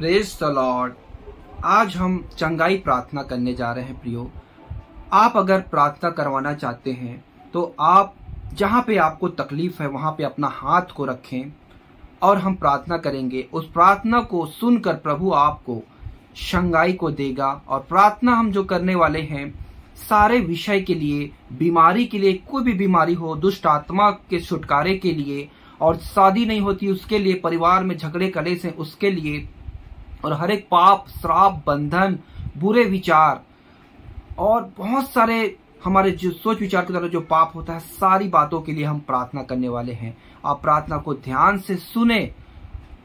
Praise the Lord. आज हम चंगाई प्रार्थना करने जा रहे हैं प्रियो। आप अगर प्रार्थना करवाना चाहते हैं तो आप जहाँ पे आपको तकलीफ है वहाँ पे अपना हाथ को रखें और हम प्रार्थना करेंगे। उस प्रार्थना को सुनकर प्रभु आपको चंगाई को देगा। और प्रार्थना हम जो करने वाले हैं सारे विषय के लिए, बीमारी के लिए, कोई भी बीमारी हो, दुष्ट आत्मा के छुटकारे के लिए, और शादी नहीं होती उसके लिए, परिवार में झगड़े कलेश हैं उसके लिए, और हर एक पाप, श्राप, बंधन, बुरे विचार और बहुत सारे हमारे जो सोच विचार के द्वारा जो पाप होता है, सारी बातों के लिए हम प्रार्थना करने वाले हैं। आप प्रार्थना को ध्यान से सुने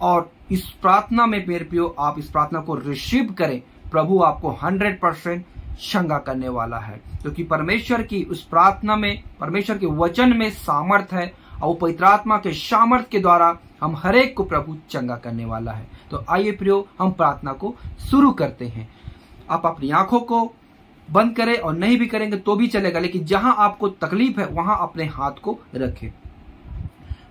और इस प्रार्थना में मेरे प्रियो आप इस प्रार्थना को रिसीव करें। प्रभु आपको 100% चंगा करने वाला है, क्योंकि परमेश्वर की उस प्रार्थना में, परमेश्वर के वचन में सामर्थ है और वो पवित्र आत्मा के सामर्थ के द्वारा हम हर एक को प्रभु चंगा करने वाला है। तो आइए प्रियो हम प्रार्थना को शुरू करते हैं। आप अपनी आंखों को बंद करें और नहीं भी करेंगे तो भी चलेगा, लेकिन जहां आपको तकलीफ है वहां अपने हाथ को रखें।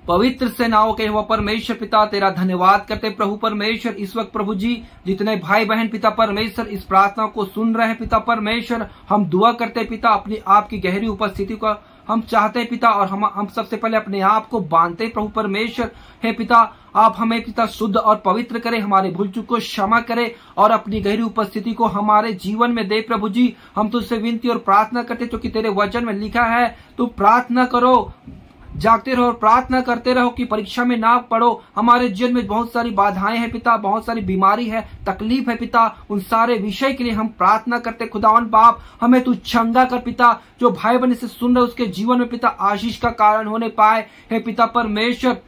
पवित्र सेनाओं के वह परमेश्वर पिता तेरा धन्यवाद करते प्रभु परमेश्वर। इस वक्त प्रभु जी जितने भाई बहन पिता परमेश्वर इस प्रार्थना को सुन रहे हैं पिता परमेश्वर, हम दुआ करते पिता अपनी आपकी गहरी उपस्थिति को हम चाहते हैं पिता, और हम सबसे पहले अपने आप को बांधते प्रभु परमेश्वर। हे पिता आप हमें पिता शुद्ध और पवित्र करें, हमारे भूल चूक को क्षमा करें और अपनी गहरी उपस्थिति को हमारे जीवन में दे प्रभु जी। हम तुझसे विनती और प्रार्थना करते क्योंकि तेरे वचन में लिखा है तू प्रार्थना करो, जागते रहो और प्रार्थना करते रहो कि परीक्षा में ना पड़ो। हमारे जीवन में बहुत सारी बाधाएं हैं पिता, बहुत सारी बीमारी है, तकलीफ है पिता, उन सारे विषय के लिए हम प्रार्थना करते। खुदावन बाप हमें तू चंगा कर पिता, जो भाई बहन से सुन रहे उसके जीवन में पिता आशीष का कारण होने पाए। हे पिता परमेश्वर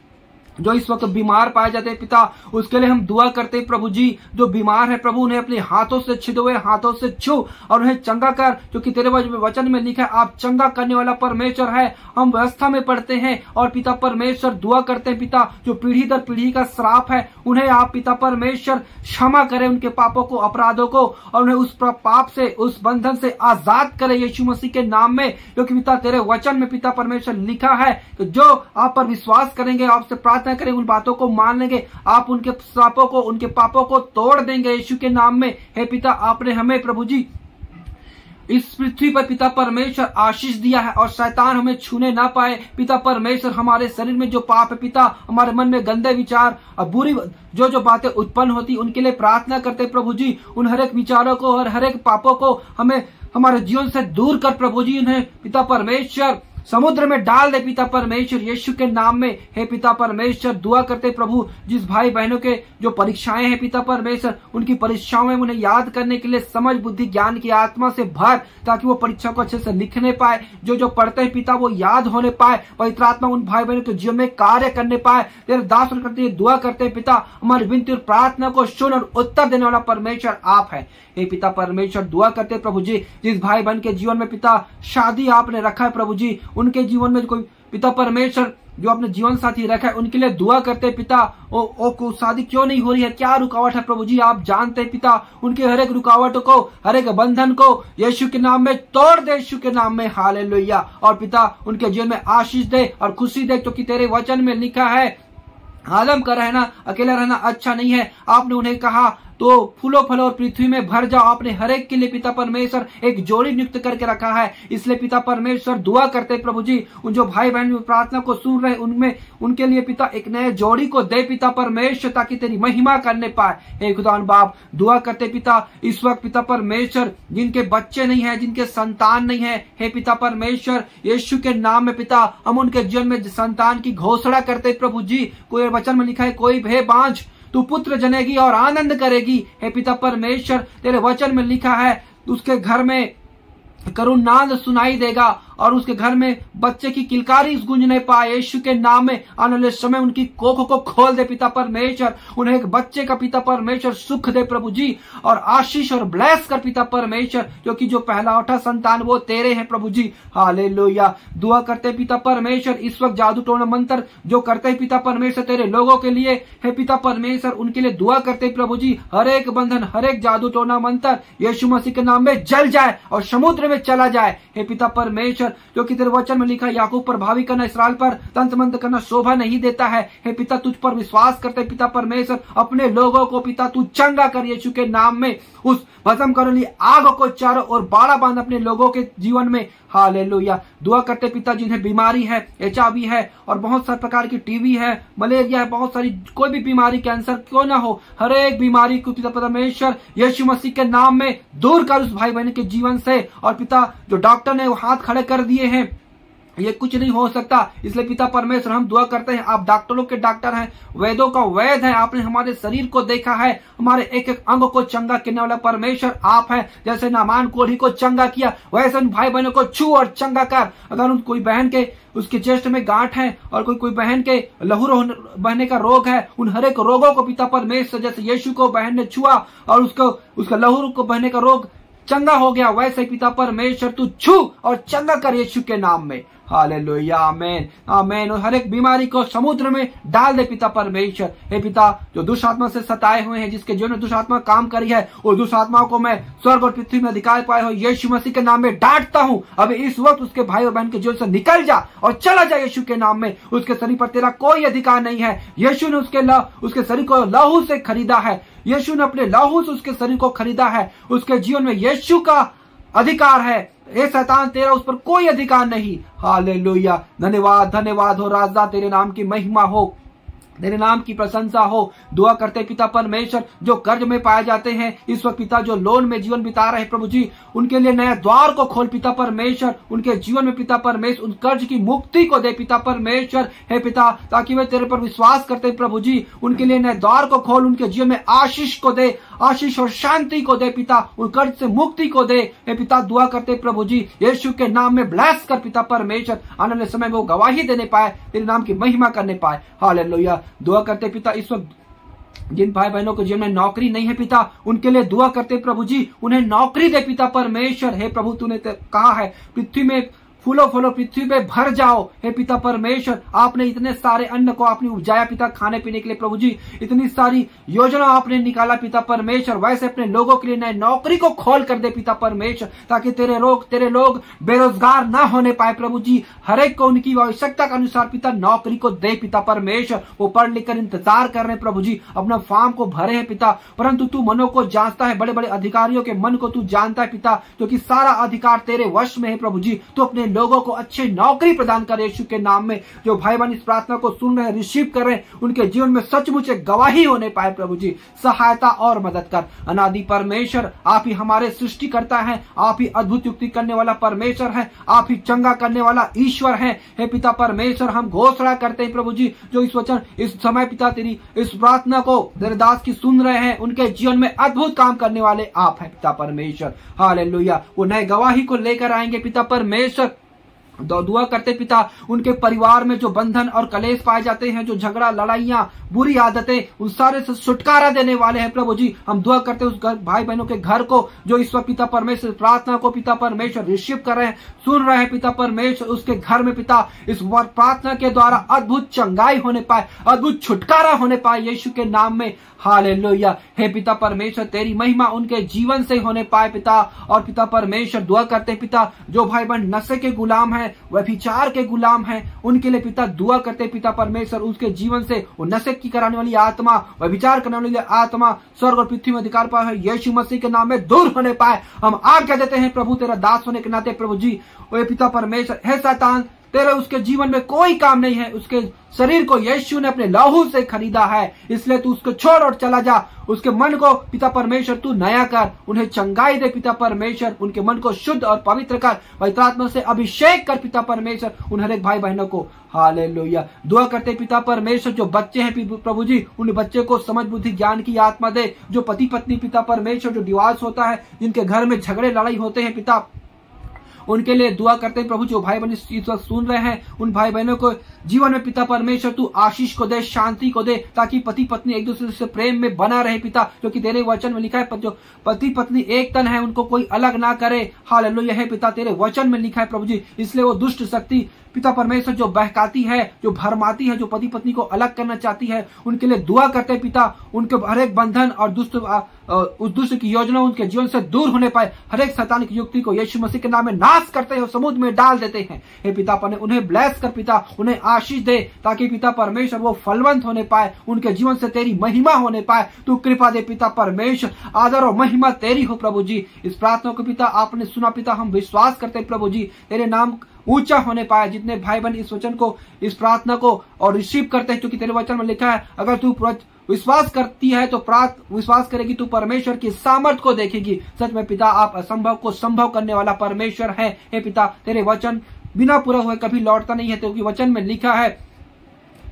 जो इस वक्त बीमार पाए जाते हैं पिता उसके लिए हम दुआ करते हैं प्रभु जी। जो बीमार है प्रभु उन्हें अपने हाथों से छिदे हुए हाथों से छू और उन्हें चंगा कर, क्योंकि तेरे वचन में लिखा है आप चंगा करने वाला परमेश्वर है। हम व्यवस्था में पढ़ते हैं और पिता परमेश्वर दुआ करते हैं पिता जो पीढ़ी दर पीढ़ी का श्राप है उन्हें आप पिता परमेश्वर क्षमा करें, उनके पापों को, अपराधों को, और उन्हें उस पाप से, उस बंधन से आजाद करें यीशु मसीह के नाम में। क्योंकि पिता तेरे वचन में पिता परमेश्वर लिखा है कि जो आप पर विश्वास करेंगे, आपसे प्रार्थना करें, उन बातों को मान लेंगे, आप उनके श्रापों को, उनके पापों को तोड़ देंगे यीशु के नाम में। हे पिता आपने हमें प्रभु जी इस पृथ्वी पर पिता परमेश्वर आशीष दिया है और शैतान हमें छूने ना पाए पिता परमेश्वर। हमारे शरीर में जो पाप है पिता, हमारे मन में गंदे विचार और बुरी जो बातें उत्पन्न होती उनके लिए प्रार्थना करते प्रभु जी। उन हर एक विचारों को और हर एक पापों को हमें हमारे जीवन से दूर कर प्रभु जी। उन्हें पिता परमेश्वर समुद्र में डाल दे पिता परमेश्वर यीशु के नाम में। हे पिता परमेश्वर दुआ करते प्रभु जिस भाई बहनों के जो परीक्षाएं हैं पिता परमेश्वर उनकी परीक्षाओं में उन्हें याद करने के लिए समझ, बुद्धि, ज्ञान की आत्मा से भर, ताकि वो परीक्षा को अच्छे से लिखने पाए। जो पढ़ते हैं पिता वो याद होने पाए, पवित्र आत्मा उन भाई बहनों के जीवन में कार्य करने पाए। तेरे दास करते दुआ करते पिता हमारी विनती और प्रार्थना को सुन और उत्तर देने वाला परमेश्वर आप है। हे पिता परमेश्वर दुआ करते प्रभु जी जिस भाई बहन के जीवन में पिता शादी आपने रखा है प्रभु जी, उनके जीवन में कोई पिता परमेश्वर जो अपने जीवन साथी रखा है उनके लिए दुआ करते पिता। को शादी क्यों नहीं हो रही है, क्या रुकावट है प्रभु जी आप जानते हैं पिता। उनके हर एक रुकावटों को, हर एक बंधन को यीशु के नाम में तोड़ दे, यीशु के नाम में हालेलुया। और पिता उनके जीवन में आशीष दे और खुशी दे, क्योंकि तेरे वचन में लिखा है आदम का रहना, अकेला रहना अच्छा नहीं है। आपने उन्हें कहा तो फूलों फलों और पृथ्वी में भर जाओ। आपने हर एक के लिए पिता परमेश्वर एक जोड़ी नियुक्त करके रखा है। इसलिए पिता परमेश्वर दुआ करते प्रभु जी उन जो भाई बहन प्रार्थना को सुन रहे उनमें उनके लिए पिता एक नए जोड़ी को दे पिता परमेश्वर, ताकि तेरी महिमा करने पाए। हे खुदावन बाप दुआ करते पिता इस वक्त पिता परमेश्वर जिनके बच्चे नहीं है, जिनके संतान नहीं है, हे पिता परमेश्वर यीशु के नाम में पिता हम उनके जीवन में संतान की घोषणा करते प्रभु जी। कोई वचन में लिखा है कोई भय बांझ तू पुत्र जनेगी और आनंद करेगी। हे पिता परमेश्वर तेरे वचन में लिखा है उसके घर में करुणानाद सुनाई देगा और उसके घर में बच्चे की किलकारी गूंजने पाए। यीशु के नाम में आने वाले समय उनकी कोखों को खोल दे पिता परमेश्वर, उन्हें एक बच्चे का पिता परमेश्वर सुख दे प्रभु जी और आशीष और ब्लेस कर पिता परमेश्वर, क्योंकि जो पहला उठा संतान वो तेरे हैं प्रभु जी। हालेलुया। दुआ करते पिता परमेश्वर इस वक्त जादू टोना मंत्र जो करते हैं पिता परमेश्वर तेरे लोगों के लिए, हे पिता परमेश्वर उनके लिए दुआ करते प्रभु जी। हर एक बंधन, हर एक जादू टोना मंत्र यीशु मसीह के नाम में जल जाए और समुद्र में चला जाए। हे पिता परमेश्वर परमेश्वर, जो कि तेरे वचन में लिखा, याकूब पर भावी करना, इसराइल पर तंत्र करना शोभा नहीं देता है। हे पिता, तुझ पर विश्वास करते पिता परमेश्वर, अपने लोगों को पिता तू चंगा कर यीशु के नाम में। उस भस्म करने वाली आग को चारों ओर बाड़ा बांध अपने लोगों के जीवन में। हालेलुया। दुआ करते पिता, जिन्हें बीमारी है, HIV है और बहुत सारे प्रकार की टीबी है, मलेरिया है, बहुत सारी कोई भी बीमारी, कैंसर क्यों ना हो, हर एक बीमारी को पिता परमेश्वर यीशु मसीह के नाम में दूर कर उस भाई बहन के जीवन से। और पिता, जो डॉक्टर ने वो हाथ खड़े कर दिए हैं, ये कुछ नहीं हो सकता, इसलिए पिता परमेश्वर हम दुआ करते हैं, आप डॉक्टरों के डॉक्टर हैं, वेदों का वैद है, आपने हमारे शरीर को देखा है, हमारे एक एक अंग को चंगा करने वाला परमेश्वर आप हैं। जैसे नामान कोढ़ी को चंगा किया, वैसे उन भाई बहनों को छू और चंगा कर। अगर उन कोई बहन के उसके चेस्ट में गांठ है और कोई बहन के लहू बहने का रोग है, उन हर एक रोगों को पिता परमेश्वर, जैसे यीशु को बहन ने छुआ और उसका लहू को बहने का रोग चंगा हो गया, वैसे पिता परमेश्वर तू छू और चंगा कर यीशु के नाम में। हालेलुया, आमेन आमेन। और हर एक बीमारी को समुद्र में डाल दे पिता परमेश्वर। हे पिता, जो दुष्ट आत्मा से सताए हुए हैं, जिसके जीवन में दुष्ट आत्मा काम करी है, और दुष्ट आत्माओं को मैं स्वर्ग और पृथ्वी में अधिकार पाए हो यीशु मसीह के नाम में डांटता हूँ। अभी इस वक्त उसके भाई और बहन के जीवन से निकल जा और चला जा यीशु के नाम में। उसके शरीर पर तेरा कोई अधिकार नहीं है। यीशु ने उसके शरीर को लहू से खरीदा है, यीशु ने अपने लहू से उसके शरीर को खरीदा है। उसके जीवन में यीशु का अधिकार है। हे शैतान, तेरा उस पर कोई अधिकार नहीं। हालेलुया, धन्यवाद धन्यवाद हो राजा, तेरे नाम की महिमा हो, तेरे नाम की प्रशंसा हो। दुआ करते पिता परमेश्वर, जो कर्ज में पाए जाते हैं इस वक्त पिता, जो लोन में जीवन बिता रहे प्रभु जी, उनके लिए नया द्वार को खोल पिता परमेश्वर। उनके जीवन में पिता परमेश्वर उन कर्ज की मुक्ति को दे पिता परमेश्वर। हे पिता, ताकि वे तेरे पर विश्वास करते प्रभु जी, उनके लिए नए द्वार को खोल, उनके जीवन में आशीष को दे, आशीष और शांति को दे पिता, उन कर्ज से मुक्ति को दे। हे पिता, दुआ करते प्रभु जी, यीशु के नाम में ब्लेस कर पिता परमेश्वर, आने वाले समय में वो गवाही देने पाए, तेरे नाम की महिमा करने पाए। हालेलुया। दुआ करते पिता, इस वक्त जिन भाई बहनों के जीवन में नौकरी नहीं है पिता, उनके लिए दुआ करते प्रभु जी, उन्हें नौकरी दे पिता परमेश्वर। हे प्रभु, तूने कहा है पृथ्वी में फूलो फूलो, पृथ्वी पे भर जाओ। हे पिता परमेश्वर, आपने इतने सारे अन्न को आपने उपजाया पिता, खाने पीने के लिए प्रभु जी, इतनी सारी योजना आपने निकाला पिता परमेश्वर, वैसे अपने लोगों के लिए नए नौकरी को खोल कर दे पिता परमेश्वर, ताकि तेरे लोग बेरोजगार ना होने पाए प्रभु जी। हर एक को उनकी आवश्यकता के अनुसार पिता नौकरी को दे पिता परमेश्वर। वो पढ़ लिख कर इंतजार कर रहे हैं प्रभु जी, अपना फॉर्म को भरे हैं पिता, परंतु तू मनों को जांचता है, बड़े बड़े अधिकारियों के मन को तू जानता है पिता, क्योंकि सारा अधिकार तेरे वश में है प्रभु जी। तो अपने लोगों को अच्छी नौकरी प्रदान कर यीशु के नाम में। जो भाई बहन इस प्रार्थना को सुन रहे हैं, रिसीव कर रहे हैं, उनके जीवन में सचमुच एक गवाही होने पाए प्रभु जी। सहायता और मदद कर। अनादि परमेश्वर, आप ही हमारे सृष्टि करता है, आप ही अद्भुत युक्ति करने वाला परमेश्वर है, आप ही चंगा करने वाला ईश्वर है। हे पिता परमेश्वर, हम घोषणा करते हैं प्रभु जी, जो इस वचन इस समय पिता तेरी इस प्रार्थना को तेरे दास की सुन रहे हैं, उनके जीवन में अद्भुत काम करने वाले आप हैं पिता परमेश्वर। हालेलुया। वो नए गवाही को लेकर आएंगे पिता परमेश्वर। दुआ करते पिता, उनके परिवार में जो बंधन और कलेश पाए जाते हैं, जो झगड़ा, लड़ाइयां, बुरी आदतें, उन सारे से छुटकारा देने वाले हैं प्रभु जी। हम दुआ करते उस भाई बहनों के घर को, जो इस वक्त पिता परमेश्वर प्रार्थना को पिता परमेश्वर रिसीव कर रहे हैं, सुन रहे हैं पिता परमेश्वर, उसके घर में पिता इस प्रार्थना के द्वारा अद्भुत चंगाई होने पाए, अद्भुत छुटकारा होने पाए यीशु के नाम में। हालेलुया। हे पिता परमेश्वर, तेरी महिमा उनके जीवन से होने पाए पिता। और पिता परमेश्वर, दुआ करते पिता, जो भाई बहन नशे के गुलाम हैं, व्यभिचार के गुलाम हैं, उनके लिए पिता दुआ करते पिता परमेश्वर, उसके जीवन से वो नशे की कराने वाली आत्मा, व्यभिचार करने वाली आत्मा स्वर्ग और पृथ्वी में अधिकार पाए यीशु मसीह के नाम में दूर होने पाए। हम आज्ञा देते हैं प्रभु, तेरा दास होने के नाते प्रभु जी। ओ पिता परमेश्वर, हे शैतान, तेरे उसके जीवन में कोई काम नहीं है। उसके शरीर को यीशु ने अपने लहू से खरीदा है, इसलिए तू उसको छोड़ और चला जा। उसके मन को पिता परमेश्वर तू नया कर, उन्हें चंगाई दे पिता परमेश्वर, उनके मन को शुद्ध और पवित्र कर, पवित्र आत्मा से अभिषेक कर पिता परमेश्वर उन हर एक भाई बहनों को। हालेलुया। दुआ करते पिता परमेश्वर, जो बच्चे हैं प्रभु जी, उन बच्चे को समझ बुद्धि ज्ञान की आत्मा दे। जो पति पत्नी पिता परमेश्वर, जो डिवोर्स होता है, जिनके घर में झगड़े लड़ाई होते हैं पिता, उनके लिए दुआ करते हैं प्रभु। जो भाई बहन इस वक्त सुन रहे हैं, उन भाई बहनों को जीवन में पिता परमेश्वर तू आशीष को दे, शांति को दे, ताकि पति पत्नी एक दूसरे से प्रेम में बना रहे पिता, क्योंकि तेरे वचन में लिखा है जो पति पत्नी एक तन है उनको कोई अलग ना करे। हालेलुया है पिता, तेरे वचन में लिखा है प्रभु जी। इसलिए वो दुष्ट शक्ति पिता परमेश्वर जो बहकाती है, जो भरमाती है, जो पति पत्नी को अलग करना चाहती है, उनके लिए दुआ करते हैं पिता, उनके हर एक बंधन और उस दुष्ट की योजना उनके जीवन से दूर होने पाए। हर एक शैतानिक युक्ति को यीशु मसीह के नाम में नाश करते हैं, समुद्र में डाल देते हैं। हे पिता उन्हें ब्लेस कर पिता, उन्हें आशीष दे, ताकि पिता परमेश्वर वो फलवंत होने पाए, उनके जीवन से तेरी महिमा होने पाए। तू कृपा दे पिता परमेश्वर, आदर और महिमा तेरी हो प्रभु जी। इस प्रार्थना को पिता आपने सुना पिता, हम विश्वास करते हैं प्रभु जी, तेरे नाम ऊंचा होने पाए। जितने भाई बहन इस वचन को, इस प्रार्थना को और रिसीव करते हैं, क्योंकि तेरे वचन में लिखा है अगर तू विश्वास करती है तो विश्वास करेगी, तू परमेश्वर की सामर्थ को देखेगी। सच में पिता आप असंभव को संभव करने वाला परमेश्वर है। हे पिता तेरे वचन बिना पूरा हुए कभी लौटता नहीं है, क्योंकि वचन में लिखा है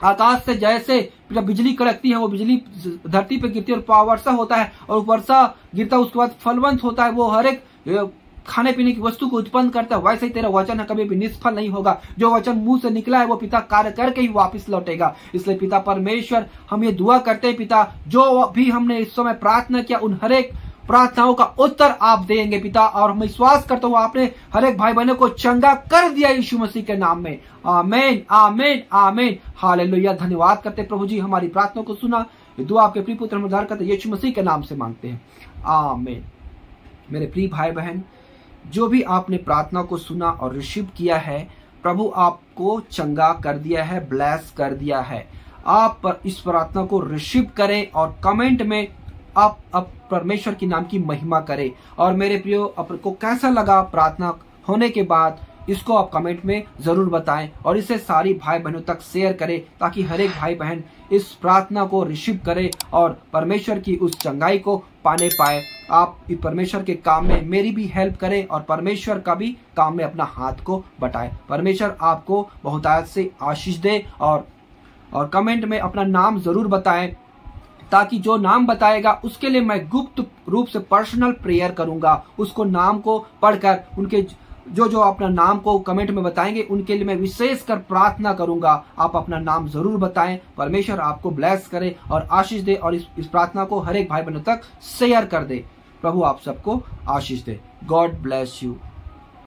आकाश से जैसे बिजली कड़कती है, वो बिजली धरती पे गिरती है और वर्षा होता है, और वर्षा गिरता उसके बाद फलवंत होता है, वो हर एक खाने पीने की वस्तु को उत्पन्न करता है। वैसे ही तेरा वचन है, कभी भी निष्फल नहीं होगा। जो वचन मुंह से निकला है वो पिता कार्य करके ही वापस लौटेगा। इसलिए पिता परमेश्वर हम ये दुआ करते हैं पिता, जो भी हमने इस समय प्रार्थना किया उन हर एक प्रार्थनाओं का उत्तर आप देंगे पिता, और हम विश्वास करते हुए आपने हर एक भाई बहनों को चंगा कर दिया यीशु मसीह के नाम में। आमीन आमीन आमीन हालेलुया। धन्यवाद करते प्रभु जी, हमारी प्रार्थना को सुना। ये दुआ आपके प्रिय पुत्र उद्धार करते यीशु मसीह के नाम से मांगते हैं, आमीन। मेरे प्रिय भाई बहन, जो भी आपने प्रार्थना को सुना और रिसीव किया है, प्रभु आपको चंगा कर दिया है, ब्लेस कर दिया है। आप इस प्रार्थना को रिसीव करें और कमेंट में आप परमेश्वर की नाम की महिमा करें। और मेरे प्रियो, आपको कैसा लगा प्रार्थना होने के बाद, इसको आप कमेंट में जरूर बताएं और इसे सारी भाई बहनों तक शेयर करें, ताकि हर एक भाई बहन इस प्रार्थना को रिसीव करे और परमेश्वर की उस चंगाई को पाने पाए। आप इस परमेश्वर के काम में मेरी भी हेल्प करें और परमेश्वर का भी काम में अपना हाथ को बटाएं। परमेश्वर आपको बहुतायत से आशीष दे। और कमेंट में अपना नाम जरूर बताएं, ताकि जो नाम बताएगा उसके लिए मैं गुप्त रूप से पर्सनल प्रेयर करूंगा। उसको नाम को पढ़कर उनके जो अपना नाम को कमेंट में बताएंगे उनके लिए मैं विशेष कर प्रार्थना करूंगा। आप अपना नाम जरूर बताएं। परमेश्वर आपको ब्लेस करे और आशीष दे, और इस प्रार्थना को हर एक भाई बहनों तक शेयर कर दे। प्रभु आप सबको आशीष दे। God bless you.